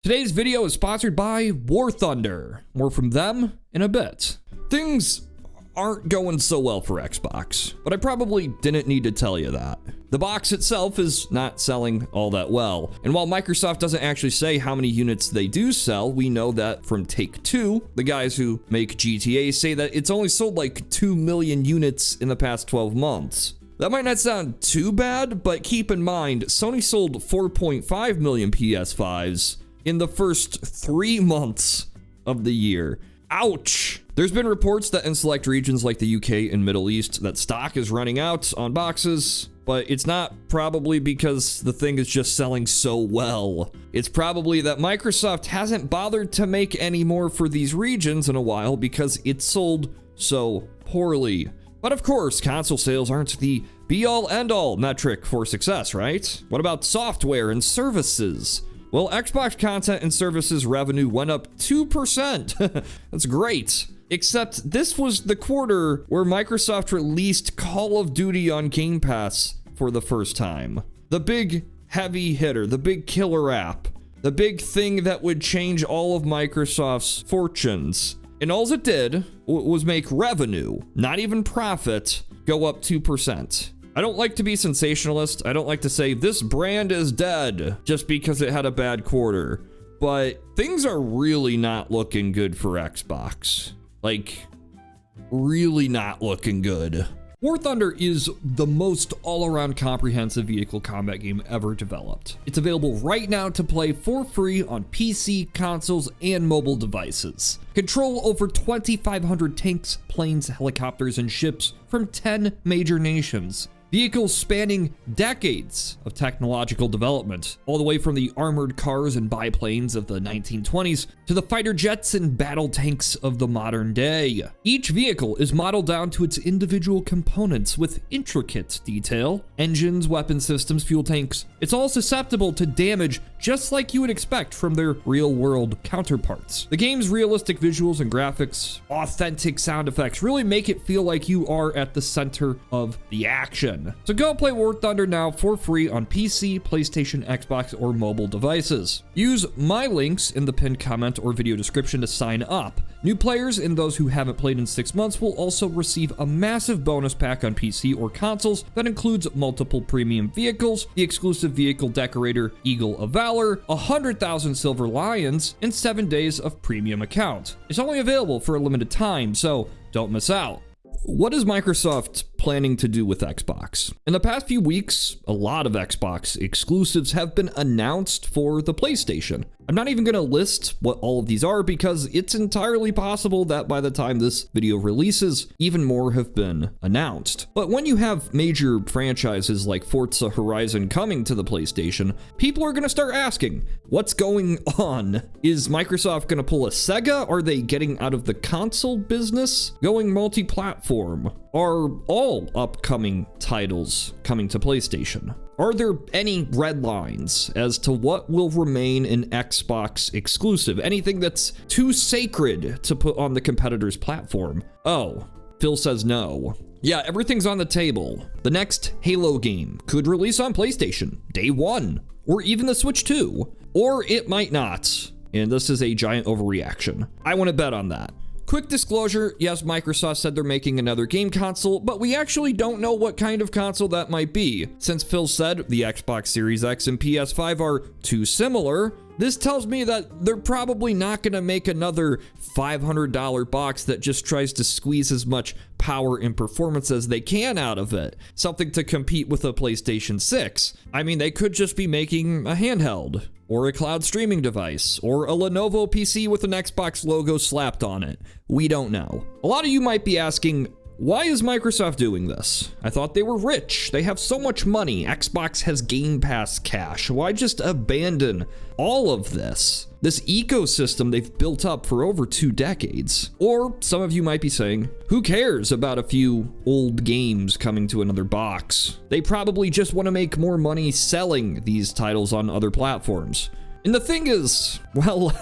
Today's video is sponsored by War Thunder. More from them in a bit. Things aren't going so well for Xbox, but I probably didn't need to tell you that. The box itself is not selling all that well, and while Microsoft doesn't actually say how many units they do sell, we know that from Take-Two, the guys who make GTA, say that it's only sold like 2 million units in the past 12 months. That might not sound too bad, but keep in mind, Sony sold 4.5 million PS5s in the first 3 months of the year. Ouch! There's been reports that in select regions like the UK and Middle East that stock is running out on boxes, but it's not probably because the thing is just selling so well. It's probably that Microsoft hasn't bothered to make any more for these regions in a while because it sold so poorly. But of course, console sales aren't the be-all end-all metric for success, right? What about software and services? Well, Xbox content and services revenue went up 2%. That's great. Except this was the quarter where Microsoft released Call of Duty on Game Pass for the first time. The big heavy hitter, the big killer app, the big thing that would change all of Microsoft's fortunes. And all it did was make revenue, not even profit, go up 2%. I don't like to be sensationalist. I don't like to say this brand is dead just because it had a bad quarter. But things are really not looking good for Xbox. Like, really not looking good. War Thunder is the most all-around comprehensive vehicle combat game ever developed. It's available right now to play for free on PC, consoles, and mobile devices. Control over 2,500 tanks, planes, helicopters, and ships from 10 major nations. Vehicles spanning decades of technological development, all the way from the armored cars and biplanes of the 1920s to the fighter jets and battle tanks of the modern day. Each vehicle is modeled down to its individual components with intricate detail. Engines, weapon systems, fuel tanks. It's all susceptible to damage just like you would expect from their real-world counterparts. The game's realistic visuals and graphics, authentic sound effects really make it feel like you are at the center of the action. So go play War Thunder now for free on PC, PlayStation, Xbox, or mobile devices. Use my links in the pinned comment or video description to sign up. New players and those who haven't played in 6 months will also receive a massive bonus pack on PC or consoles that includes multiple premium vehicles, the exclusive vehicle decorator Eagle of Valor, 100,000 Silver Lions, and 7 days of premium account. It's only available for a limited time, so don't miss out. What is Microsoft planning to do with Xbox? In the past few weeks, a lot of Xbox exclusives have been announced for the PlayStation. I'm not even going to list what all of these are because it's entirely possible that by the time this video releases, even more have been announced. But when you have major franchises like Forza Horizon coming to the PlayStation, people are going to start asking, what's going on? Is Microsoft going to pull a Sega? Are they getting out of the console business? Going multi-platform? Are all upcoming titles coming to PlayStation? Are there any red lines as to what will remain an Xbox exclusive? Anything that's too sacred to put on the competitor's platform? Oh, Phil says no. Yeah, everything's on the table. The next Halo game could release on PlayStation day one, or even the Switch 2, or it might not. And this is a giant overreaction. I want to bet on that. Quick disclosure, yes, Microsoft said they're making another game console, but we actually don't know what kind of console that might be. Since Phil said the Xbox Series X and PS5 are too similar, this tells me that they're probably not going to make another $500 box that just tries to squeeze as much power and performance as they can out of it. Something to compete with a PlayStation 6. I mean, they could just be making a handheld, or a cloud streaming device, or a Lenovo PC with an Xbox logo slapped on it. We don't know. A lot of you might be asking, why is Microsoft doing this? I thought they were rich. They have so much money. Xbox has Game Pass cash. Why just abandon all of this? This ecosystem they've built up for over 2 decades. Or some of you might be saying, who cares about a few old games coming to another box? They probably just want to make more money selling these titles on other platforms. And the thing is, well,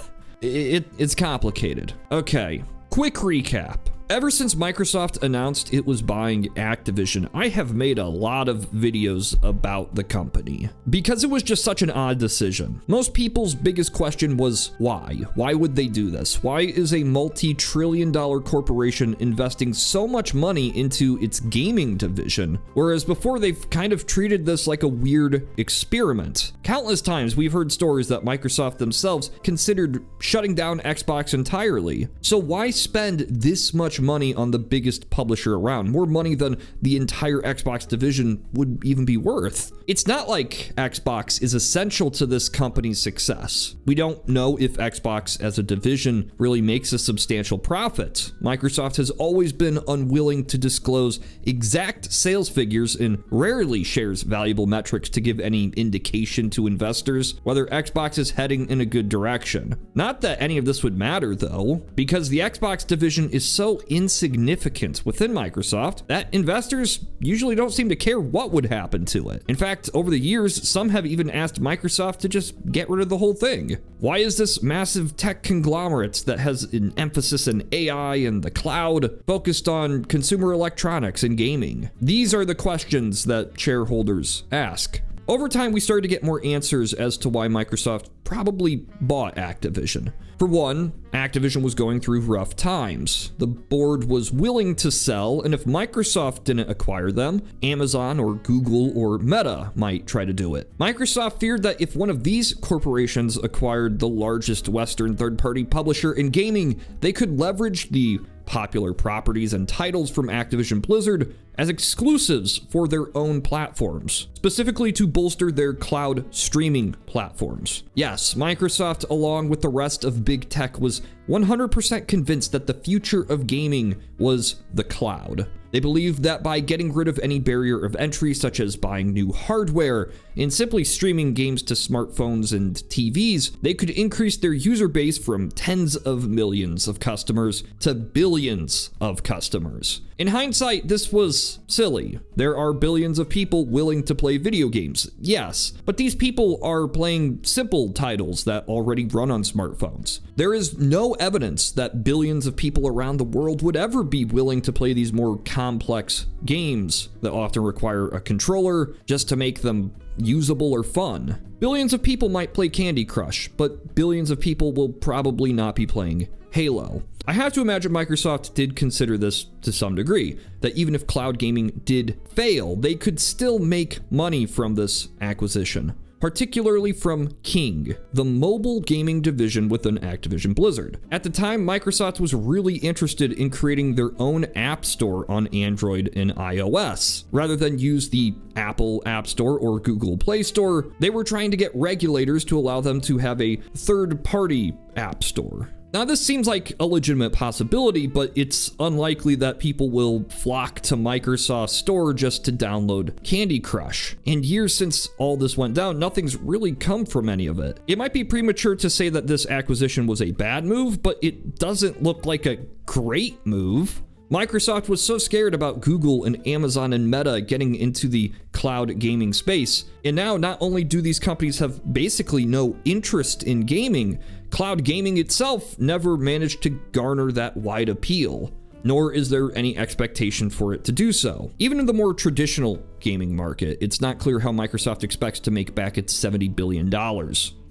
it's complicated. Okay, quick recap. Ever since Microsoft announced it was buying Activision, I have made a lot of videos about the company because it was just such an odd decision. Most people's biggest question was why? Why would they do this? Why is a multi-trillion-dollar corporation investing so much money into its gaming division, whereas before they've kind of treated this like a weird experiment? Countless times we've heard stories that Microsoft themselves considered shutting down Xbox entirely. So why spend this much money on the biggest publisher around? More money than the entire Xbox division would even be worth. It's not like Xbox is essential to this company's success. We don't know if Xbox as a division really makes a substantial profit. Microsoft has always been unwilling to disclose exact sales figures and rarely shares valuable metrics to give any indication to investors whether Xbox is heading in a good direction. Not that any of this would matter though, because the Xbox division is so insignificant within Microsoft that investors usually don't seem to care what would happen to it. In fact, over the years, some have even asked Microsoft to just get rid of the whole thing. Why is this massive tech conglomerate that has an emphasis in AI and the cloud focused on consumer electronics and gaming? These are the questions that shareholders ask. Over time, we started to get more answers as to why Microsoft probably bought Activision. For one, Activision was going through rough times. The board was willing to sell, and if Microsoft didn't acquire them, Amazon or Google or Meta might try to do it. Microsoft feared that if one of these corporations acquired the largest Western third-party publisher in gaming, they could leverage the popular properties and titles from Activision Blizzard as exclusives for their own platforms, specifically to bolster their cloud streaming platforms. Yes, Microsoft, along with the rest of big tech, was 100% convinced that the future of gaming was the cloud. They believed that by getting rid of any barrier of entry, such as buying new hardware and simply streaming games to smartphones and TVs, they could increase their user base from tens of millions of customers to billions of customers. In hindsight, this was silly. There are billions of people willing to play video games, yes, but these people are playing simple titles that already run on smartphones. There is no evidence that billions of people around the world would ever be willing to play these more complex games that often require a controller just to make them usable or fun. Billions of people might play Candy Crush, but billions of people will probably not be playing Halo. I have to imagine Microsoft did consider this to some degree, that even if cloud gaming did fail, they could still make money from this acquisition, particularly from King, the mobile gaming division within Activision Blizzard. At the time, Microsoft was really interested in creating their own app store on Android and iOS. Rather than use the Apple App Store or Google Play Store, they were trying to get regulators to allow them to have a third-party app store. Now, this seems like a legitimate possibility, but it's unlikely that people will flock to Microsoft's store just to download Candy Crush. And years since all this went down, nothing's really come from any of it. It might be premature to say that this acquisition was a bad move, but it doesn't look like a great move. Microsoft was so scared about Google and Amazon and Meta getting into the cloud gaming space. And now not only do these companies have basically no interest in gaming, cloud gaming itself never managed to garner that wide appeal, nor is there any expectation for it to do so. Even in the more traditional gaming market, it's not clear how Microsoft expects to make back its $70 billion.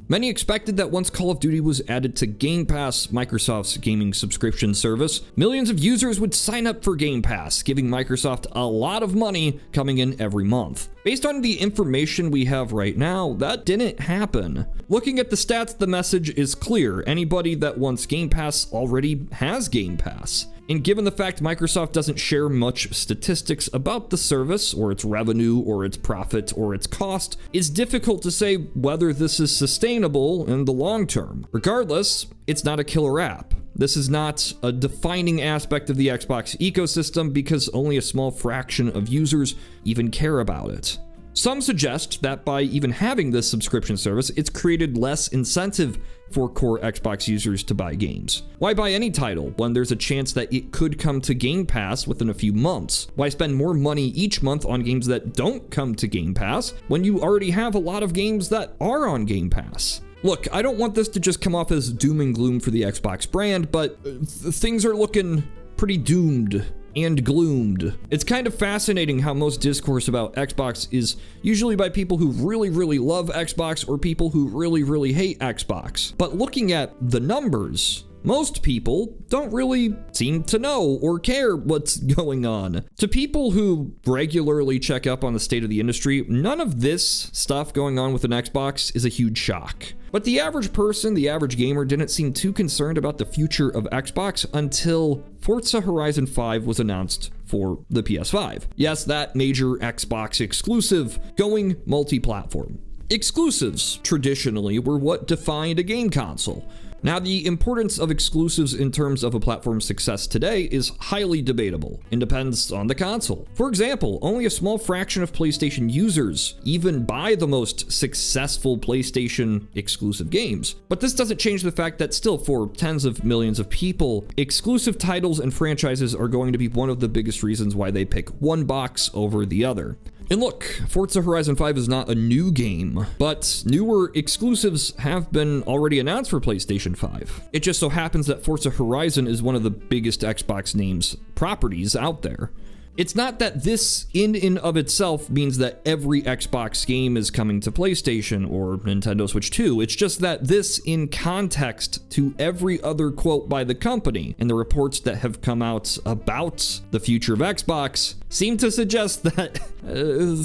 Many expected that once Call of Duty was added to Game Pass, Microsoft's gaming subscription service, millions of users would sign up for Game Pass, giving Microsoft a lot of money coming in every month. Based on the information we have right now, that didn't happen. Looking at the stats, the message is clear. Anybody that wants Game Pass already has Game Pass. And given the fact Microsoft doesn't share much statistics about the service, or its revenue, or its profit, or its cost, it's difficult to say whether this is sustainable in the long term. Regardless, it's not a killer app. This is not a defining aspect of the Xbox ecosystem because only a small fraction of users even care about it. Some suggest that by even having this subscription service, it's created less incentive for core Xbox users to buy games. Why buy any title when there's a chance that it could come to Game Pass within a few months? Why spend more money each month on games that don't come to Game Pass when you already have a lot of games that are on Game Pass? Look, I don't want this to just come off as doom and gloom for the Xbox brand, but things are looking pretty doomed and gloomed. It's kind of fascinating how most discourse about Xbox is usually by people who really love Xbox or people who really hate Xbox. But looking at the numbers, most people don't really seem to know or care what's going on. To people who regularly check up on the state of the industry, none of this stuff going on with an Xbox is a huge shock. But the average person, the average gamer, didn't seem too concerned about the future of Xbox until Forza Horizon 5 was announced for the PS5. Yes, that major Xbox exclusive going multi-platform. Exclusives, traditionally, were what defined a game console. Now, the importance of exclusives in terms of a platform's success today is highly debatable and depends on the console. For example, only a small fraction of PlayStation users even buy the most successful PlayStation exclusive games. But this doesn't change the fact that still, for tens of millions of people, exclusive titles and franchises are going to be one of the biggest reasons why they pick one box over the other. And look, Forza Horizon 5 is not a new game, but newer exclusives have been already announced for PlayStation 5. It just so happens that Forza Horizon is one of the biggest Xbox names properties out there. It's not that this in and of itself means that every Xbox game is coming to PlayStation or Nintendo Switch 2. It's just that this, in context to every other quote by the company and the reports that have come out about the future of Xbox, seem to suggest that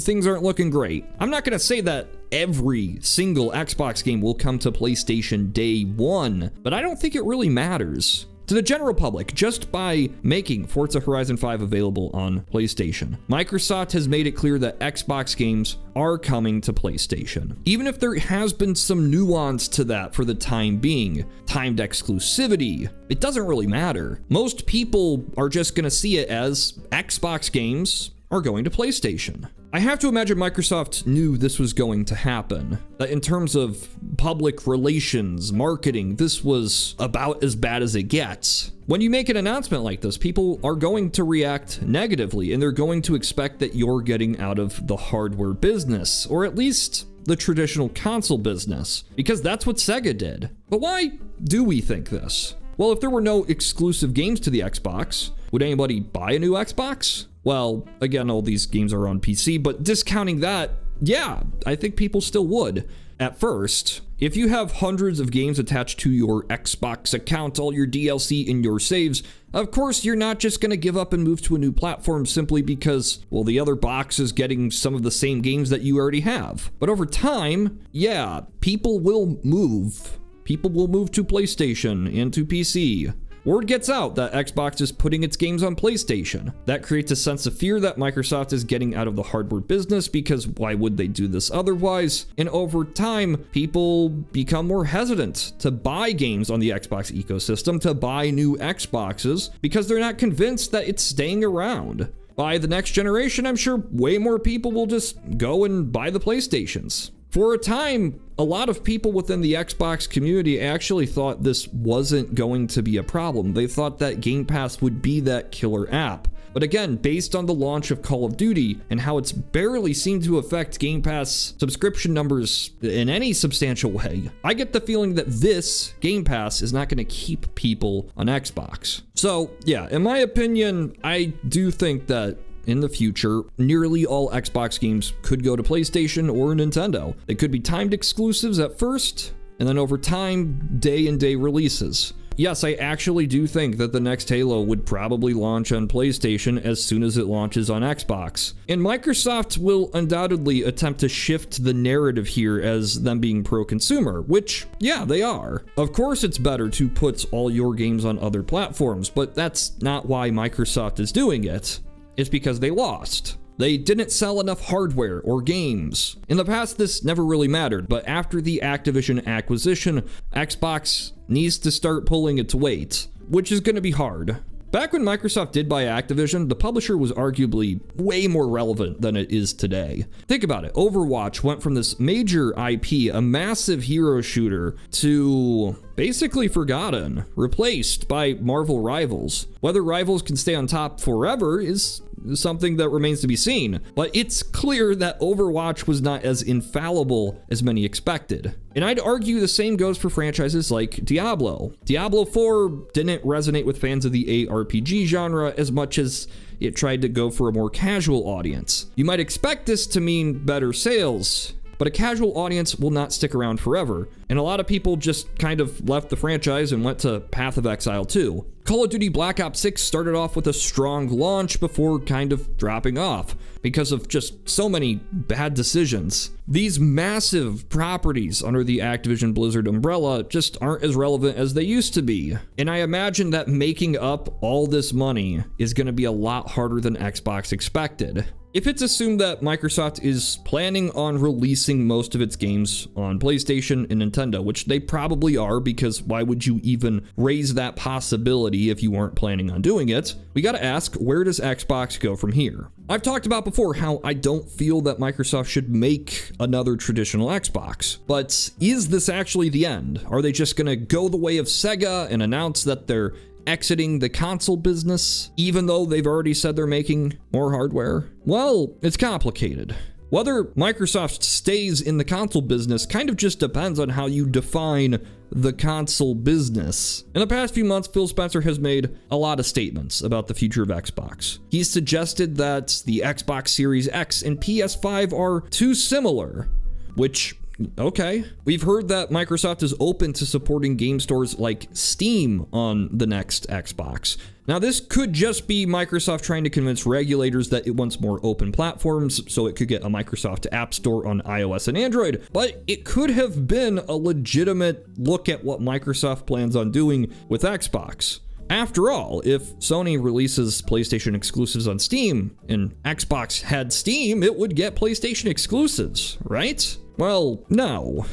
things aren't looking great. I'm not going to say that every single Xbox game will come to PlayStation day one, but I don't think it really matters. To the general public, just by making Forza Horizon 5 available on PlayStation, Microsoft has made it clear that Xbox games are coming to PlayStation. Even if there has been some nuance to that for the time being, timed exclusivity, it doesn't really matter. Most people are just gonna see it as Xbox games are going to PlayStation. I have to imagine Microsoft knew this was going to happen. That in terms of public relations, marketing, this was about as bad as it gets. When you make an announcement like this, people are going to react negatively, and they're going to expect that you're getting out of the hardware business, or at least the traditional console business, because that's what Sega did. But why do we think this? Well, if there were no exclusive games to the Xbox, would anybody buy a new Xbox? Well, again, all these games are on PC, but discounting that, yeah, I think people still would. At first, if you have hundreds of games attached to your Xbox account, all your DLC and your saves, of course you're not just going to give up and move to a new platform simply because, well, the other box is getting some of the same games that you already have. But over time, yeah, people will move. People will move to PlayStation and to PC. Word gets out that Xbox is putting its games on PlayStation. That creates a sense of fear that Microsoft is getting out of the hardware business, because why would they do this otherwise? And over time, people become more hesitant to buy games on the Xbox ecosystem, to buy new Xboxes, because they're not convinced that it's staying around. By the next generation, I'm sure way more people will just go and buy the PlayStations. For a time, a lot of people within the Xbox community actually thought this wasn't going to be a problem. They thought that Game Pass would be that killer app. But again, based on the launch of Call of Duty and how it's barely seemed to affect Game Pass subscription numbers in any substantial way, I get the feeling that this Game Pass is not going to keep people on Xbox. So yeah, in my opinion, I do think that in the future, nearly all Xbox games could go to PlayStation or Nintendo. They could be timed exclusives at first, and then over time, day-and-day releases. Yes, I actually do think that the next Halo would probably launch on PlayStation as soon as it launches on Xbox. And Microsoft will undoubtedly attempt to shift the narrative here as them being pro-consumer, which, yeah, they are. Of course it's better to put all your games on other platforms, but that's not why Microsoft is doing it. It's because they lost. They didn't sell enough hardware or games. In the past, this never really mattered, but after the Activision acquisition, Xbox needs to start pulling its weight, which is going to be hard. Back when Microsoft did buy Activision, the publisher was arguably way more relevant than it is today. Think about it. Overwatch went from this major IP, a massive hero shooter, to basically forgotten, replaced by Marvel Rivals. Whether Rivals can stay on top forever is something that remains to be seen. But it's clear that Overwatch was not as infallible as many expected. And I'd argue the same goes for franchises like Diablo. Diablo 4 didn't resonate with fans of the ARPG genre as much as it tried to go for a more casual audience. You might expect this to mean better sales, but a casual audience will not stick around forever, and a lot of people just kind of left the franchise and went to Path of Exile 2. Call of Duty Black Ops 6 started off with a strong launch before kind of dropping off because of just so many bad decisions. These massive properties under the Activision Blizzard umbrella just aren't as relevant as they used to be. And I imagine that making up all this money is going to be a lot harder than Xbox expected. If it's assumed that Microsoft is planning on releasing most of its games on PlayStation and Nintendo, which they probably are, because why would you even raise that possibility if you weren't planning on doing it? We gotta ask, where does Xbox go from here? I've talked about before how I don't feel that Microsoft should make another traditional Xbox, but is this actually the end? Are they just gonna go the way of Sega and announce that they're exiting the console business, even though they've already said they're making more hardware? Well, it's complicated. Whether Microsoft stays in the console business kind of just depends on how you define the console business. In the past few months, Phil Spencer has made a lot of statements about the future of Xbox. He's suggested that the Xbox Series X and PS5 are too similar, which, okay. We've heard that Microsoft is open to supporting game stores like Steam on the next Xbox. Now, this could just be Microsoft trying to convince regulators that it wants more open platforms so it could get a Microsoft App Store on iOS and Android, but it could have been a legitimate look at what Microsoft plans on doing with Xbox. After all, if Sony releases PlayStation exclusives on Steam and Xbox had Steam, it would get PlayStation exclusives, right? Well, no.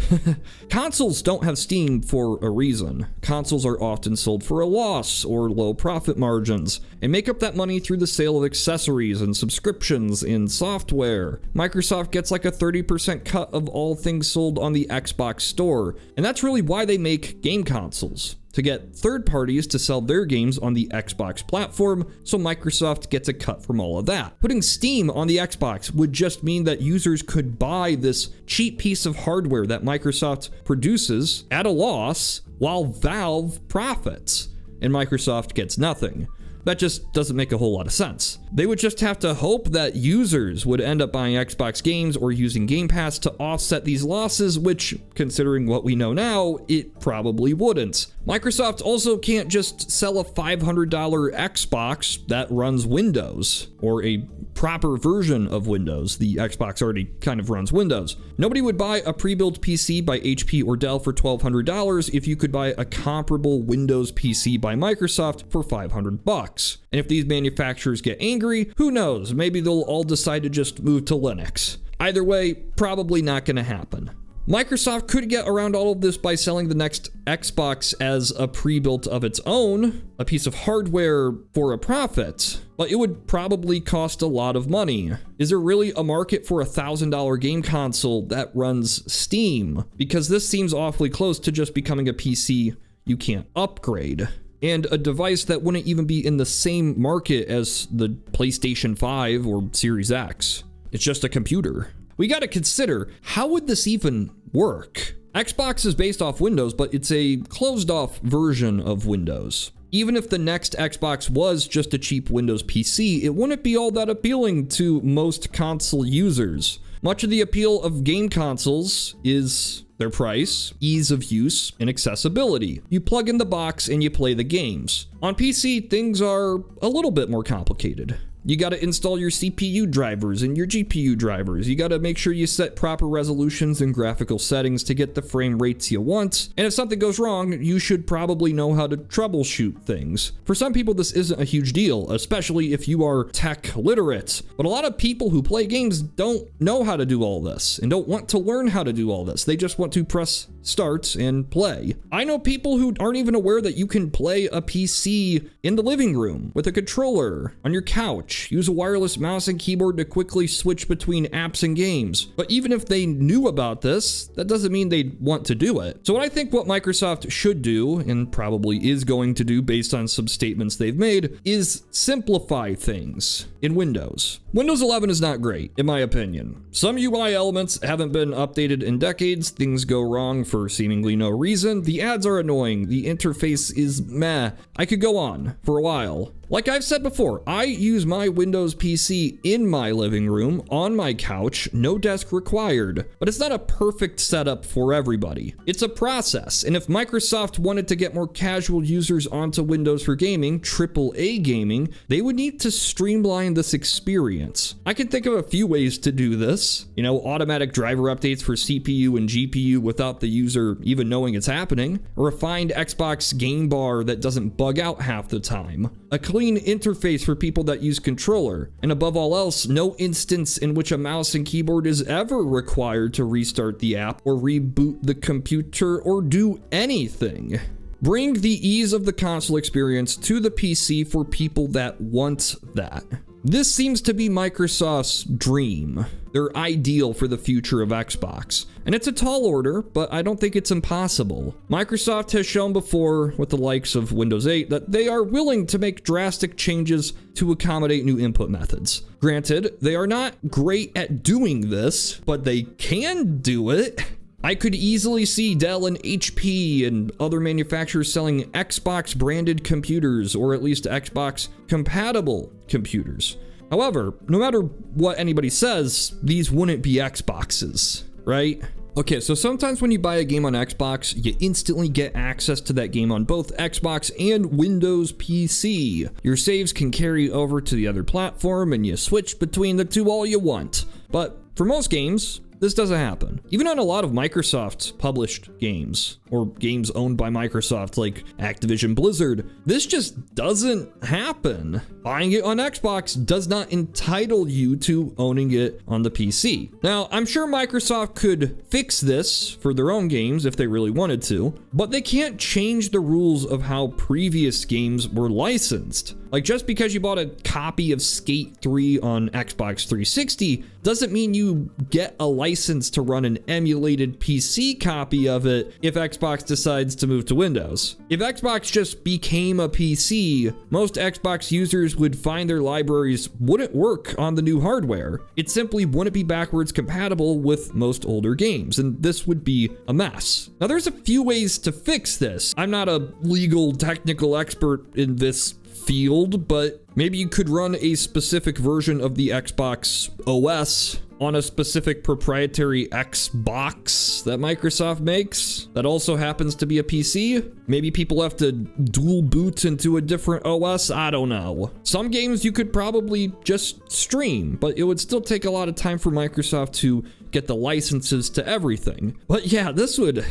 Consoles don't have Steam for a reason. Consoles are often sold for a loss or low profit margins and make up that money through the sale of accessories and subscriptions in software. Microsoft gets like a 30% cut of all things sold on the Xbox store, and that's really why they make game consoles, to get third parties to sell their games on the Xbox platform, so Microsoft gets a cut from all of that. Putting Steam on the Xbox would just mean that users could buy this cheap piece of hardware that Microsoft produces at a loss while Valve profits, and Microsoft gets nothing. That just doesn't make a whole lot of sense. They would just have to hope that users would end up buying Xbox games or using Game Pass to offset these losses, which, considering what we know now, it probably wouldn't. Microsoft also can't just sell a $500 Xbox that runs Windows, or a proper version of Windows. The Xbox already kind of runs Windows. Nobody would buy a pre-built PC by HP or Dell for $1,200 if you could buy a comparable Windows PC by Microsoft for $500. And if these manufacturers get angry, who knows? Maybe they'll all decide to just move to Linux. Either way, probably not going to happen. Microsoft could get around all of this by selling the next Xbox as a pre-built of its own, a piece of hardware for a profit, but it would probably cost a lot of money. Is there really a market for a $1,000 game console that runs Steam? Because this seems awfully close to just becoming a PC you can't upgrade, and a device that wouldn't even be in the same market as the PlayStation 5 or Series X. It's just a computer. We gotta consider, how would this even work? Xbox is based off Windows, but it's a closed-off version of Windows. Even if the next Xbox was just a cheap Windows PC, it wouldn't be all that appealing to most console users. Much of the appeal of game consoles is their price, ease of use, and accessibility. You plug in the box and you play the games. On PC, things are a little bit more complicated. You gotta install your CPU drivers and your GPU drivers. You gotta make sure you set proper resolutions and graphical settings to get the frame rates you want. And if something goes wrong, you should probably know how to troubleshoot things. For some people, this isn't a huge deal, especially if you are tech literate. But a lot of people who play games don't know how to do all this and don't want to learn how to do all this. They just want to press start and play. I know people who aren't even aware that you can play a PC in the living room with a controller on your couch couch, use a wireless mouse and keyboard to quickly switch between apps and games. But even if they knew about this, that doesn't mean they'd want to do it. So I think what Microsoft should do, and probably is going to do based on some statements they've made, is simplify things in Windows. Windows 11 is not great, in my opinion. Some UI elements haven't been updated in decades, things go wrong for seemingly no reason, the ads are annoying, the interface is meh. I could go on for a while. Like I've said before, I use my Windows PC in my living room, on my couch, no desk required. But it's not a perfect setup for everybody. It's a process, and if Microsoft wanted to get more casual users onto Windows for gaming, AAA gaming, they would need to streamline this experience. I can think of a few ways to do this. You know, automatic driver updates for CPU and GPU without the user even knowing it's happening. A refined Xbox game bar that doesn't bug out half the time. A clean interface for people that use controller, and above all else, no instance in which a mouse and keyboard is ever required to restart the app or reboot the computer or do anything. Bring the ease of the console experience to the PC for people that want that. This seems to be Microsoft's dream, their ideal for the future of Xbox. And it's a tall order, but I don't think it's impossible. Microsoft has shown before, with the likes of Windows 8, that they are willing to make drastic changes to accommodate new input methods. Granted, they are not great at doing this, but they can do it. I could easily see Dell and HP and other manufacturers selling Xbox branded computers, or at least Xbox compatible computers. However, no matter what anybody says, these wouldn't be Xboxes, right? Okay, so sometimes when you buy a game on Xbox, you instantly get access to that game on both Xbox and Windows PC. Your saves can carry over to the other platform and you switch between the two all you want. But for most games, this doesn't happen. Even on a lot of Microsoft published games, or games owned by Microsoft like Activision Blizzard, this just doesn't happen. Buying it on Xbox does not entitle you to owning it on the PC. Now, I'm sure Microsoft could fix this for their own games if they really wanted to, but they can't change the rules of how previous games were licensed. Like, just because you bought a copy of Skate 3 on Xbox 360 doesn't mean you get a license to run an emulated PC copy of it if Xbox decides to move to Windows. If Xbox just became a PC, most Xbox users would find their libraries wouldn't work on the new hardware. It simply wouldn't be backwards compatible with most older games, and this would be a mess. Now, there's a few ways to fix this. I'm not a legal technical expert in this field, but maybe you could run a specific version of the Xbox OS on a specific proprietary Xbox that Microsoft makes that also happens to be a PC. Maybe people have to dual boot into a different OS. I don't know. Some games you could probably just stream, but it would still take a lot of time for Microsoft to get the licenses to everything. But yeah, this would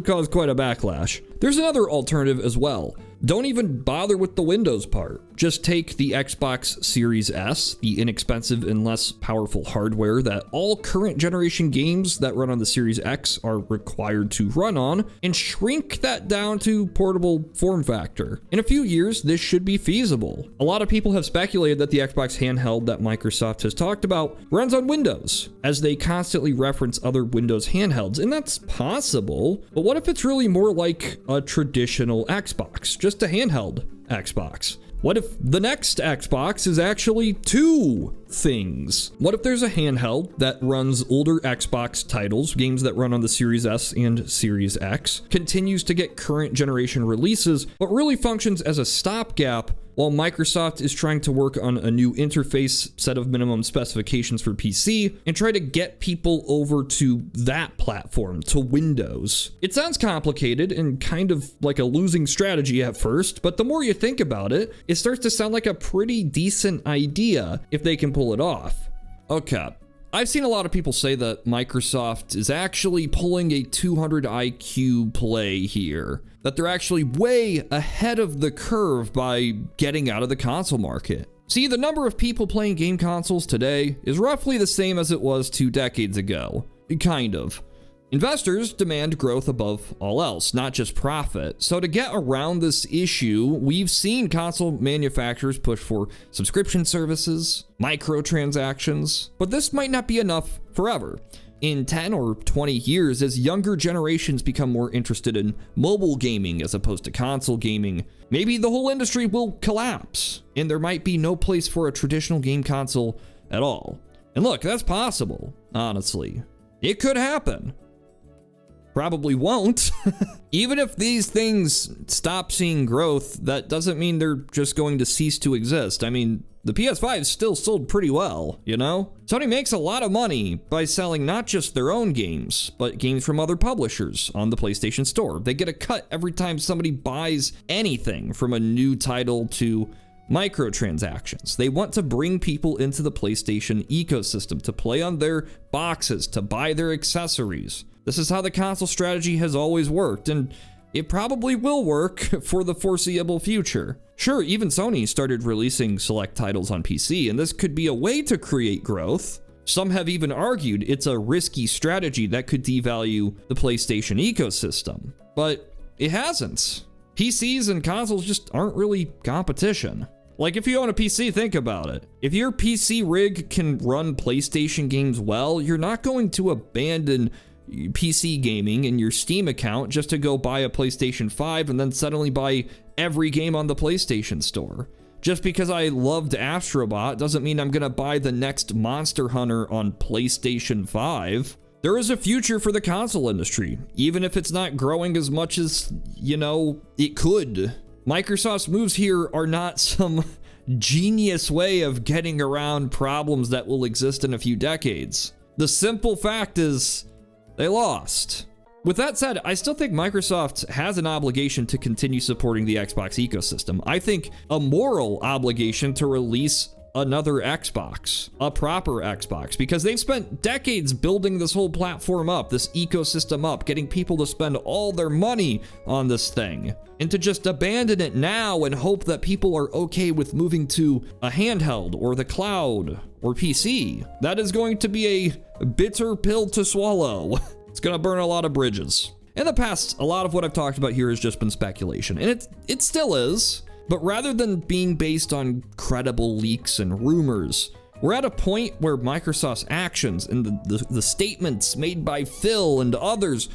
cause quite a backlash. There's another alternative as well. Don't even bother with the Windows part. Just take the Xbox Series S, the inexpensive and less powerful hardware that all current generation games that run on the Series X are required to run on, and shrink that down to portable form factor. In a few years, this should be feasible. A lot of people have speculated that the Xbox handheld that Microsoft has talked about runs on Windows, as they constantly reference other Windows handhelds, and that's possible. But what if it's really more like a traditional Xbox, just a handheld Xbox? What if the next Xbox is actually two things? What if there's a handheld that runs older Xbox titles, games that run on the Series S and Series X, continues to get current generation releases, but really functions as a stopgap while Microsoft is trying to work on a new interface, set of minimum specifications for PC, and try to get people over to that platform, to Windows? It sounds complicated and kind of like a losing strategy at first, but the more you think about it, it starts to sound like a pretty decent idea if they can pull it off. Okay. I've seen a lot of people say that Microsoft is actually pulling a 200 IQ play here, that they're actually way ahead of the curve by getting out of the console market. See, the number of people playing game consoles today is roughly the same as it was 2 decades ago. Kind of. Investors demand growth above all else, not just profit. So to get around this issue, we've seen console manufacturers push for subscription services, microtransactions, but this might not be enough forever. In 10 or 20 years, as younger generations become more interested in mobile gaming as opposed to console gaming, maybe the whole industry will collapse, and there might be no place for a traditional game console at all. And look, that's possible, honestly. It could happen. Probably won't. Even if these things stop seeing growth, that doesn't mean they're just going to cease to exist. I mean, the PS5 still sold pretty well, you know? Sony makes a lot of money by selling not just their own games, but games from other publishers on the PlayStation Store. They get a cut every time somebody buys anything, from a new title to microtransactions. They want to bring people into the PlayStation ecosystem to play on their boxes, to buy their accessories. This is how the console strategy has always worked, and it probably will work for the foreseeable future. Sure, even Sony started releasing select titles on PC, and this could be a way to create growth. Some have even argued it's a risky strategy that could devalue the PlayStation ecosystem, but it hasn't. PCs and consoles just aren't really competition. Like, if you own a PC, think about it. If your PC rig can run PlayStation games well, you're not going to abandon PC gaming in your Steam account just to go buy a PlayStation 5 and then suddenly buy every game on the PlayStation Store. Just because I loved Astrobot doesn't mean I'm gonna buy the next Monster Hunter on PlayStation 5. There is a future for the console industry, even if it's not growing as much as, you know, it could. Microsoft's moves here are not some genius way of getting around problems that will exist in a few decades. The simple fact is, they lost. With that said, I still think Microsoft has an obligation to continue supporting the Xbox ecosystem. I think a moral obligation to release another Xbox, a proper Xbox, because they've spent decades building this whole platform up, this ecosystem up, getting people to spend all their money on this thing. And to just abandon it now and hope that people are okay with moving to a handheld or the cloud or PC, that is going to be a bitter pill to swallow. It's gonna burn a lot of bridges. In the past, a lot of what I've talked about here has just been speculation, and it still is. But rather than being based on credible leaks and rumors, we're at a point where Microsoft's actions and the statements made by Phil and others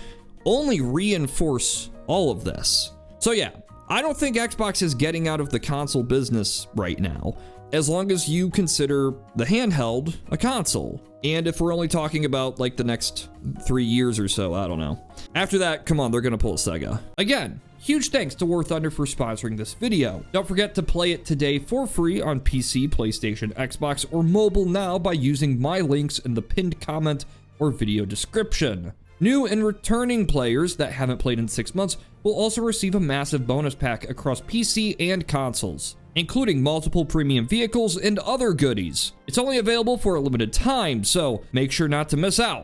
only reinforce all of this. So yeah, I don't think Xbox is getting out of the console business right now, as long as you consider the handheld a console. And if we're only talking about like the next 3 years or so, I don't know. After that, come on, they're gonna pull Sega. Again, huge thanks to War Thunder for sponsoring this video. Don't forget to play it today for free on PC, PlayStation, Xbox, or mobile now by using my links in the pinned comment or video description. New and returning players that haven't played in 6 months will also receive a massive bonus pack across PC and consoles, including multiple premium vehicles and other goodies. It's only available for a limited time, so make sure not to miss out.